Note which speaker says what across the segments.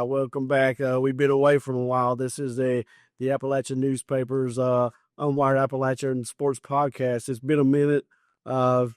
Speaker 1: Welcome back. We've been away from a while. This is the Appalachian newspapers, Unwired Appalachia and Sports Podcast. It's been a minute.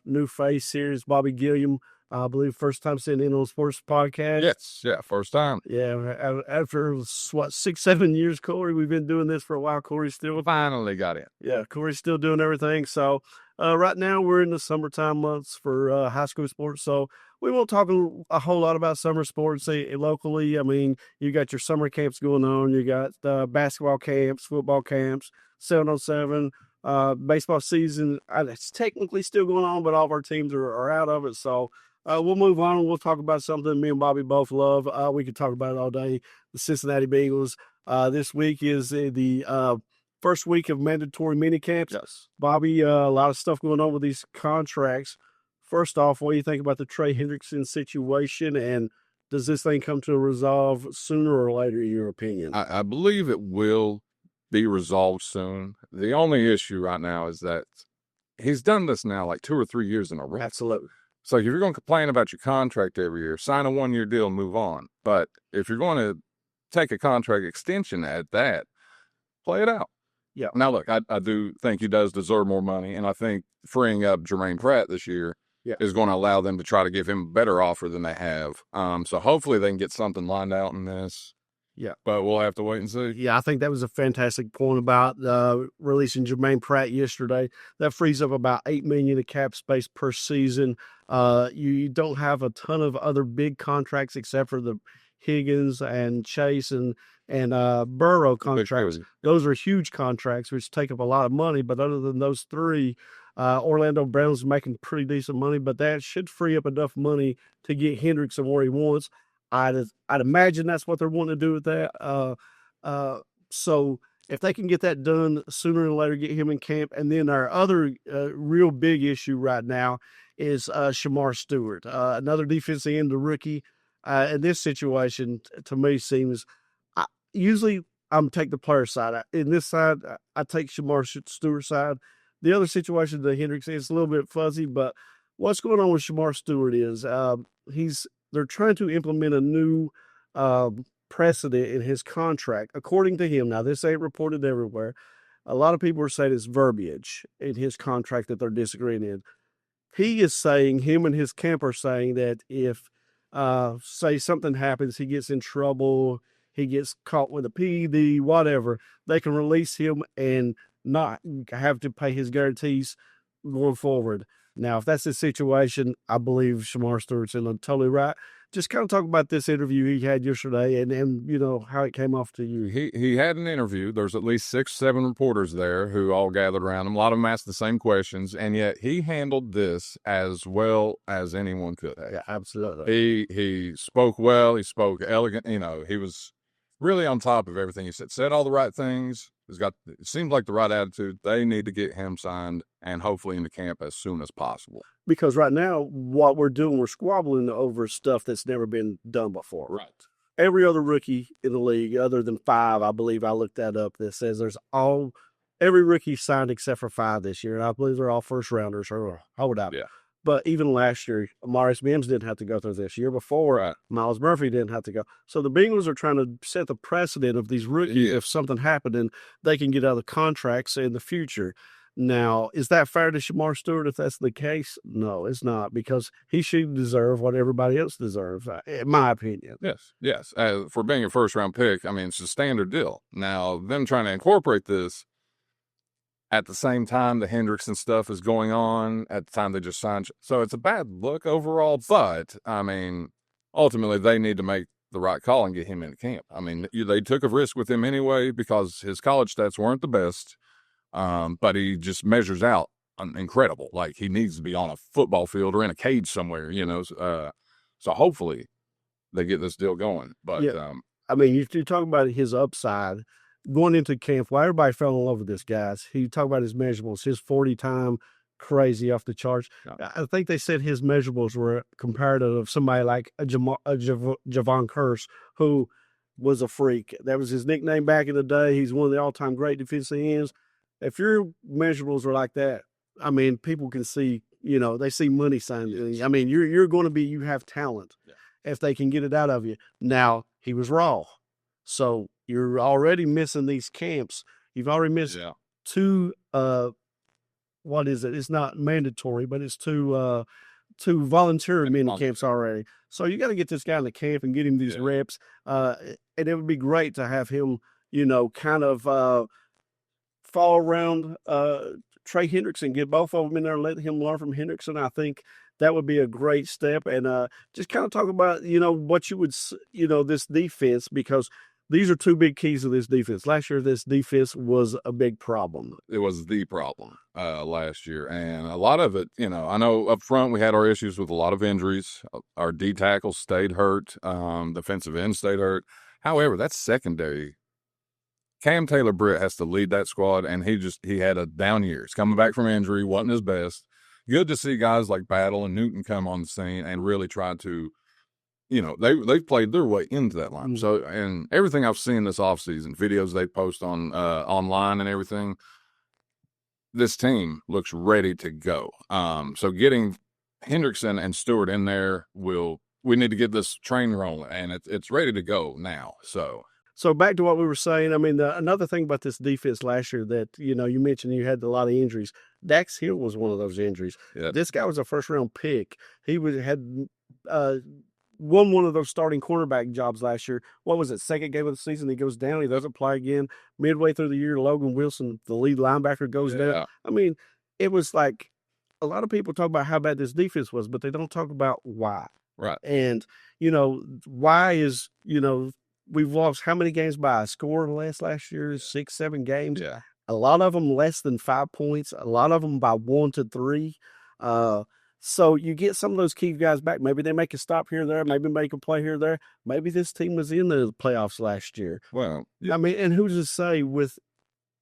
Speaker 1: New face series, Bobby Gilliam. I believe first time sitting in on Sports Podcast.
Speaker 2: Yes, yeah, first time.
Speaker 1: Yeah, after 6-7 years, Corey, we've been doing this for a while. Corey's still
Speaker 2: Finally got in.
Speaker 1: Yeah, Corey's still doing everything. So right now we're in the summertime months for high school sports. So we won't talk a whole lot about summer sports locally. I mean, you got your summer camps going on. You got basketball camps, football camps, 7-on-7. Baseball season, it's technically still going on, but all of our teams are out of it. So we'll move on. We'll talk about something me and Bobby both love. We could talk about it all day. The Cincinnati Bengals. This week is the first week of mandatory mini camps.
Speaker 2: Yes.
Speaker 1: Bobby, a lot of stuff going on with these contracts. First off, what do you think about the Trey Hendrickson situation, and does this thing come to a resolve sooner or later, in your opinion?
Speaker 2: I believe it will be resolved soon. The only issue right now is that he's done this now like 2 or 3 years in a row.
Speaker 1: Absolutely.
Speaker 2: So if you're going to complain about your contract every year, sign a 1-year deal and move on. But if you're going to take a contract extension at that, play it out.
Speaker 1: Yeah.
Speaker 2: Now, look, I do think he does deserve more money, and I think freeing up Jermaine Pratt this year is going to allow them to try to give him a better offer than they have. So hopefully they can get something lined out in this.
Speaker 1: Yeah.
Speaker 2: But we'll have to wait and see.
Speaker 1: Yeah, I think that was a fantastic point about releasing Jermaine Pratt yesterday. That frees up about $8 million in cap space per season. You don't have a ton of other big contracts except for the Higgins and Chase and Burrow contracts. Those are huge contracts, which take up a lot of money. But other than those three, Orlando Brown's making pretty decent money, but that should free up enough money to get Hendrickson where he wants. I'd imagine that's what they're wanting to do with that. So if they can get that done sooner than later, get him in camp. And then our other real big issue right now is Shamar Stewart, another defensive end, the rookie. In this situation, to me, seems usually I'm take the player side. In this side, I take Shamar Stewart's side. The other situation, the Hendrickson, is a little bit fuzzy, but what's going on with Shamar Stewart is they're trying to implement a new precedent in his contract, according to him. Now, this ain't reported everywhere. A lot of people are saying it's verbiage in his contract that they're disagreeing in. He is saying, him and his camp are saying that if, say something happens, he gets in trouble, he gets caught with a PED, whatever, they can release him and not have to pay his guarantees going forward. Now, if that's the situation, I believe Shamar Stewart's totally right. Just kind of talk about this interview he had yesterday and you know, how it came off to you.
Speaker 2: He had an interview. There's at least 6-7 reporters there who all gathered around him. A lot of them asked the same questions, and yet he handled this as well as anyone could have.
Speaker 1: Yeah, absolutely.
Speaker 2: He spoke well. He spoke elegant. You know, he was really on top of everything he said all the right things. It seems like the right attitude. They need to get him signed and hopefully into camp as soon as possible.
Speaker 1: Because right now, what we're doing, we're squabbling over stuff that's never been done before.
Speaker 2: Right.
Speaker 1: Every other rookie in the league, other than 5, I believe I looked that up, that says every rookie signed except for 5 this year. And I believe they're all first rounders or hold out.
Speaker 2: Yeah.
Speaker 1: But even last year, Maurice Mims didn't have to go through this. Year before, Miles Murphy didn't have to go. So the Bengals are trying to set the precedent of these rookies. If something happened, and they can get other contracts in the future. Now, is that fair to Shamar Stewart if that's the case? No, it's not, because he should deserve what everybody else deserves, in my opinion.
Speaker 2: Yes. For being a first-round pick, I mean, it's a standard deal. Now, them trying to incorporate this at the same time the Hendrickson stuff is going on, at the time they just signed. So it's a bad look overall, but, I mean, ultimately they need to make the right call and get him into camp. I mean, they took a risk with him anyway because his college stats weren't the best, but he just measures out incredible. Like, he needs to be on a football field or in a cage somewhere, you know. So hopefully they get this deal going. But,
Speaker 1: I mean, you talk about his upside. Going into camp, why everybody fell in love with this guy. He talked about his measurables, his 40 time, crazy off the charts. Yeah. I think they said his measurables were comparative of somebody like Javon Kearse, who was a freak. That was his nickname back in the day. He's one of the all-time great defensive ends. If your measurables are like that, I mean, people can see, you know, they see money signs. I mean, you're going to be, you have talent if they can get it out of you. Now, he was raw. So you're already missing these camps. You've already missed
Speaker 2: Yeah.
Speaker 1: two. What is it? It's not mandatory, but it's two volunteer mini camps already. So you got to get this guy in the camp and get him these reps. And it would be great to have him, kind of fall around Trey Hendrickson, get both of them in there, let him learn from Hendrickson. I think that would be a great step. And just kind of talk about, what you would, this defense, because these are two big keys of this defense. Last year, this defense was a big problem.
Speaker 2: It was the problem last year. And a lot of it, I know up front we had our issues with a lot of injuries. Our D tackles stayed hurt. Defensive end stayed hurt. However, that's secondary. Cam Taylor-Britt has to lead that squad, and he had a down year. He's coming back from injury, wasn't his best. Good to see guys like Battle and Newton come on the scene and really try to, they've played their way into that line. So, and everything I've seen this offseason, videos they post on online and everything, this team looks ready to go. So getting Hendrickson and Stewart in there we need to get this train rolling, and it's ready to go now.
Speaker 1: So back to what we were saying, I mean, another thing about this defense last year that, you mentioned you had a lot of injuries. Dax Hill was one of those injuries.
Speaker 2: Yeah.
Speaker 1: This guy was a first-round pick. He had won one of those starting cornerback jobs last year. What was it, second game of the season? He goes down. He doesn't play again. Midway through the year, Logan Wilson, the lead linebacker, goes down. I mean, it was like a lot of people talk about how bad this defense was, but they don't talk about why.
Speaker 2: Right.
Speaker 1: And, why is, we've lost how many games by a score last year? 6, 7 games.
Speaker 2: Yeah.
Speaker 1: A lot of them less than 5 points. A lot of them by 1 to 3. So you get some of those key guys back. Maybe they make a stop here or there. Maybe make a play here or there. Maybe this team was in the playoffs last year.
Speaker 2: Well, yeah.
Speaker 1: I mean, and who's to say with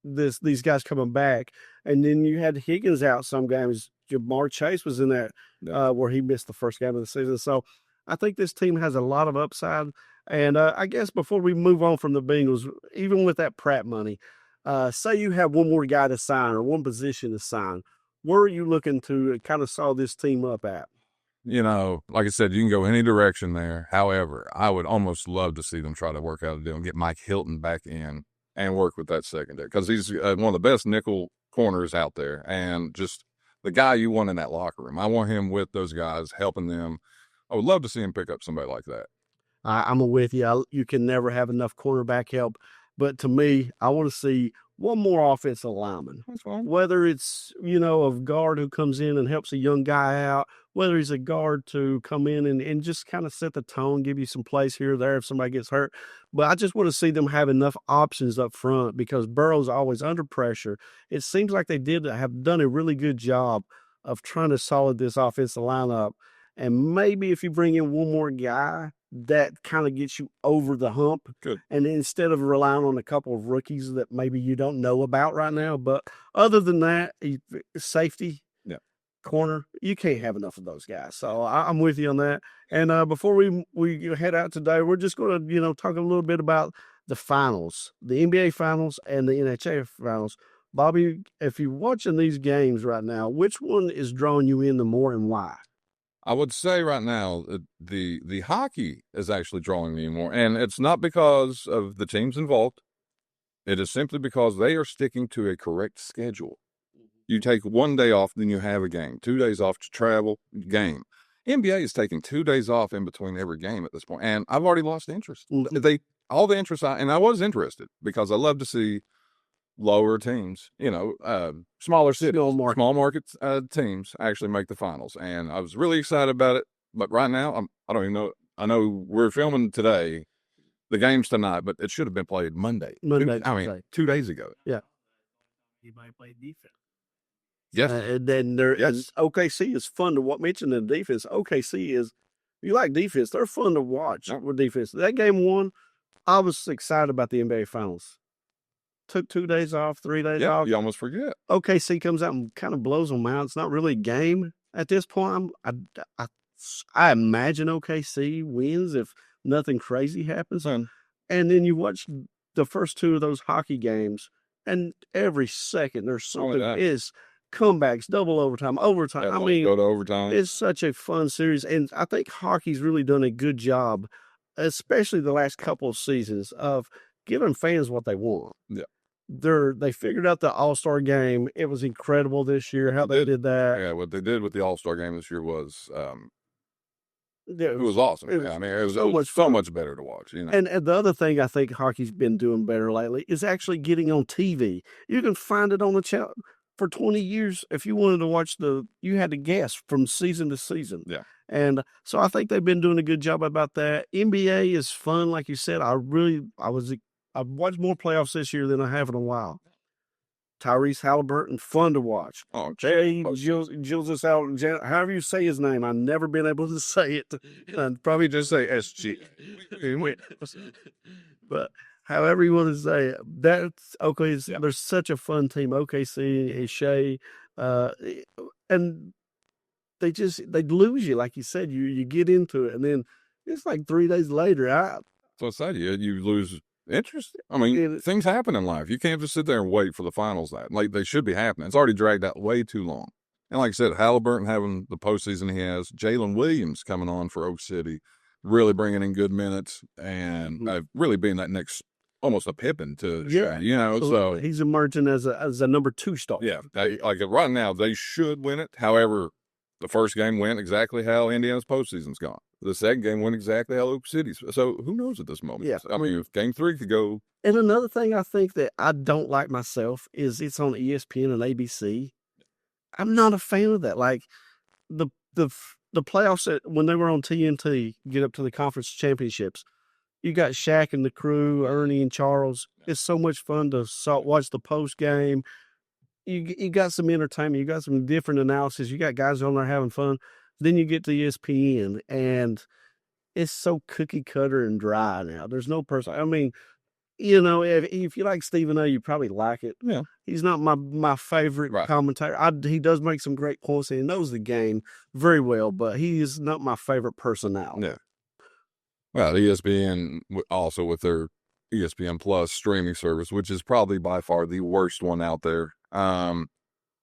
Speaker 1: these guys coming back? And then you had Higgins out some games. Jamar Chase was in that where he missed the first game of the season. So I think this team has a lot of upside. And I guess before we move on from the Bengals, even with that Pratt money, say you have one more guy to sign or one position to sign, where are you looking to kind of saw this team up at?
Speaker 2: Like I said, you can go any direction there. However, I would almost love to see them try to work out a deal and get Mike Hilton back in and work with that secondary, because he's one of the best nickel corners out there and just the guy you want in that locker room. I want him with those guys, helping them. I would love to see him pick up somebody like that.
Speaker 1: I'm with you. You can never have enough cornerback help. But to me, I want to see one more offensive lineman.
Speaker 2: That's fine.
Speaker 1: Whether it's, a guard who comes in and helps a young guy out, whether he's a guard to come in and just kind of set the tone, give you some plays here or there if somebody gets hurt. But I just want to see them have enough options up front, because Burrow's always under pressure. It seems like they have done a really good job of trying to solid this offensive lineup. And maybe if you bring in one more guy, that kind of gets you over the hump.
Speaker 2: Good.
Speaker 1: And instead of relying on a couple of rookies that maybe you don't know about right now. But other than that, safety, corner, you can't have enough of those guys. So I'm with you on that. And before we head out today, we're just going to, talk a little bit about the finals, the NBA finals and the NHL finals. Bobby, if you're watching these games right now, which one is drawing you in the more and why?
Speaker 2: I would say right now the hockey is actually drawing me more, and it's not because of the teams involved. It is simply because they are sticking to a correct schedule. You take 1 day off, then you have a game. 2 days off to travel, game. NBA is taking 2 days off in between every game at this point, and I've already lost interest. All the interest and I was interested because I love to see lower teams, smaller cities, small market teams actually make the finals. And I was really excited about it. But right now, I don't even know. I know we're filming today. The game's tonight, but it should have been played Monday. 2 days ago.
Speaker 1: Yeah.
Speaker 3: He might play defense.
Speaker 2: Yes.
Speaker 1: And then OKC is fun to watch. Mention the defense. OKC is, you like defense, they're fun to watch with defense. That game 1, I was excited about the NBA finals. Took 2 days off, 3 days off.
Speaker 2: You almost forget.
Speaker 1: OKC comes out and kind of blows them out. It's not really a game at this point. I imagine OKC wins if nothing crazy happens. And then you watch the first 2 of those hockey games, and every second there's something. It's comebacks, double overtime.
Speaker 2: Yeah, go to overtime.
Speaker 1: It's such a fun series, and I think hockey's really done a good job especially the last couple of seasons, of giving fans what they want.
Speaker 2: Yeah.
Speaker 1: They figured out the All-Star game. It was incredible this year how they did that.
Speaker 2: Yeah, what they did with the All-Star game this year was
Speaker 1: Yeah,
Speaker 2: it was awesome.
Speaker 1: it was
Speaker 2: Yeah, I mean, it was
Speaker 1: so much
Speaker 2: so
Speaker 1: fun.
Speaker 2: much better to watch. You know,
Speaker 1: And the other thing I think hockey's been doing better lately is actually getting on TV. You can find it on the channel. For 20 years, if you wanted to watch you had to guess from season to season.
Speaker 2: Yeah.
Speaker 1: And so I think they've been doing a good job about that. NBA is fun, like you said. I've watched more playoffs this year than I have in a while. Tyrese Halliburton, fun to watch.
Speaker 2: oh,
Speaker 1: Gilles however you say his name, I've never been able to say it. I'd probably just say SG. But however you want to say it, that's okay. They're such a fun team. OKC, Shea, and they lose you, like you said. You get into it, and then it's like 3 days later.
Speaker 2: So I said you lose interest. I mean, things happen in life. You can't just sit there and wait for the finals. Like they should be happening. It's already dragged out way too long. And like I said, Halliburton having the postseason he has, Jalen Williams coming on for Oak City, really bringing in good minutes and really being that next, almost a Pippen to Shea, you know. So
Speaker 1: he's emerging as a number 2 star.
Speaker 2: Yeah, like right now they should win it. However, the first game went exactly how Indiana's postseason's gone. The second game went exactly how Oak City's. So who knows at this moment?
Speaker 1: Yeah.
Speaker 2: I mean, if game 3 could go.
Speaker 1: And another thing I think that I don't like myself is it's on ESPN and ABC. I'm not a fan of that. Like the playoffs when they were on TNT, get up to the conference championships. You got Shaq and the crew, Ernie and Charles. It's so much fun to watch the post game. You got some entertainment. You got some different analysis. You got guys on there having fun. Then you get to ESPN, and it's so cookie cutter and dry now. There's no person. I mean, you know, if you like Stephen A., you probably like it.
Speaker 2: Yeah.
Speaker 1: He's not my favorite commentator. He does make some great points, and he knows the game very well, but he is not my favorite personality.
Speaker 2: Yeah. Well, ESPN also with their ESPN Plus streaming service, which is probably by far the worst one out there.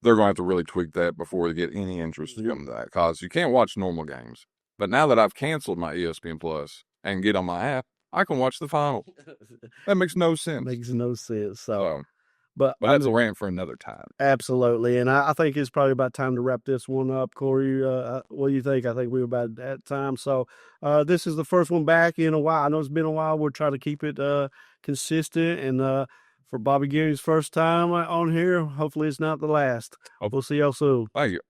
Speaker 2: They're going to have to really tweak that before they get any interest in that, because you can't watch normal games. But now that I've canceled my ESPN Plus and get on my app, I can watch the final. That makes no sense.
Speaker 1: Makes no sense. So
Speaker 2: but that's a rant for another time.
Speaker 1: Absolutely. And I think it's probably about time to wrap this one up. Corey, what do you think? I think we're about at that time. So this is the first one back in a while. I know it's been a while. We'll try to keep it consistent. And for Bobby Gilliam's first time on here, hopefully it's not the last. We'll see y'all soon.
Speaker 2: Thank you.